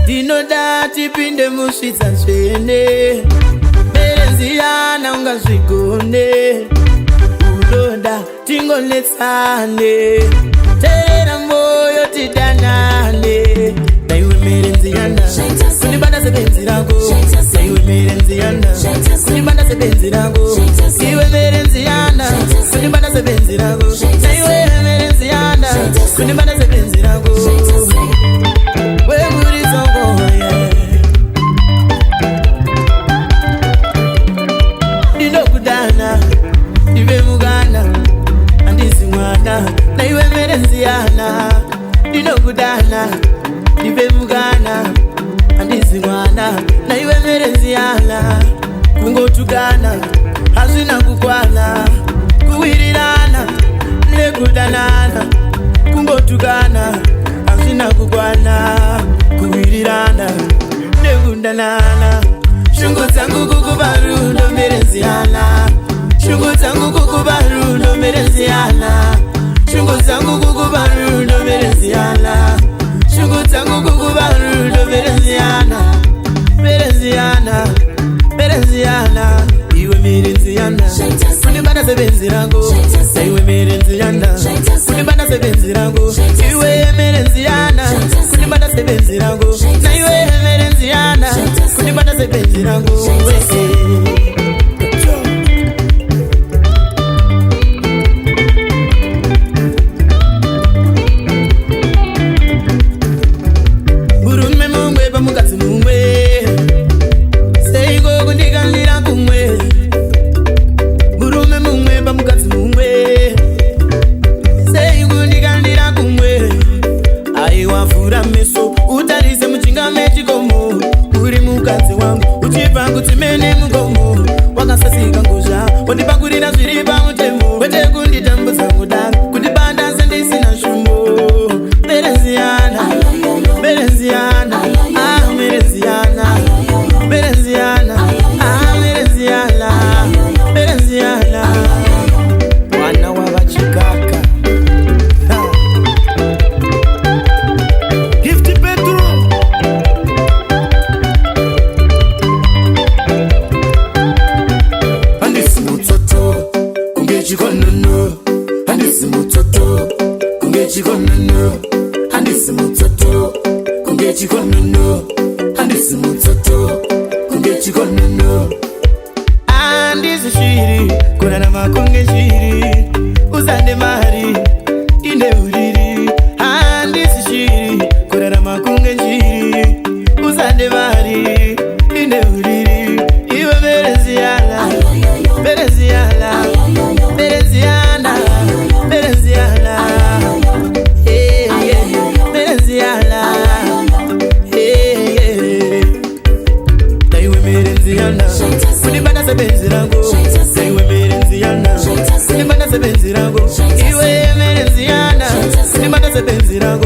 Dinoda tipinde muswitsa nzvene Berenziyana ungazvigone Unoda tingoletsane Tera moyo tidanane Daiwe Berenziyana Kunibanda sebenzi rangu Daiwe Berenziyana Kunibanda sebenzi rangu Iwe Berenziyana Kunibanda sebenzi rangu Daiwe Berenziyana Kunibanda sebenzi rangu Naiwe Berenziyana Dinokudana Dive mugana Andisi mwana Naiwe Berenziyana Kungotukana Hazina kukwana Kuwirirana Nekudanana Kungotukana Hazina kukwana Kuwirirana Nekudanana Shungu zangu kukubarundo Berenziyana Shungu zangu kukubarundo Berenziyana Shungu zangu kukubarundo Berenziyana Shungu zangu kukubarundo Berenziyana Berenziyana Berenziyana Iwe Berenziyana Kunibanda sebenzi rangu Iwe Berenziyana Kunibanda sebenzi rangu Iwe Berenziyana Kunibanda sebenzi rangu Na iwe Berenziyana Kunibanda sebenzi rangu Andisi shiri kuna na makunge shiri Uzande mari inde uriri Andisi shiri kuna na makunge shiri Uzande mari inde uriri Iwe Berenziyana Berenziyana Berenziyana Berenziyana Berenziyana Daiwe Berenziyana Kunibanda sebenzi rangu Daiwe Berenziyana Kunibanda sebenzi rangu Iwe Berenziyana Kunibanda sebenzi rangu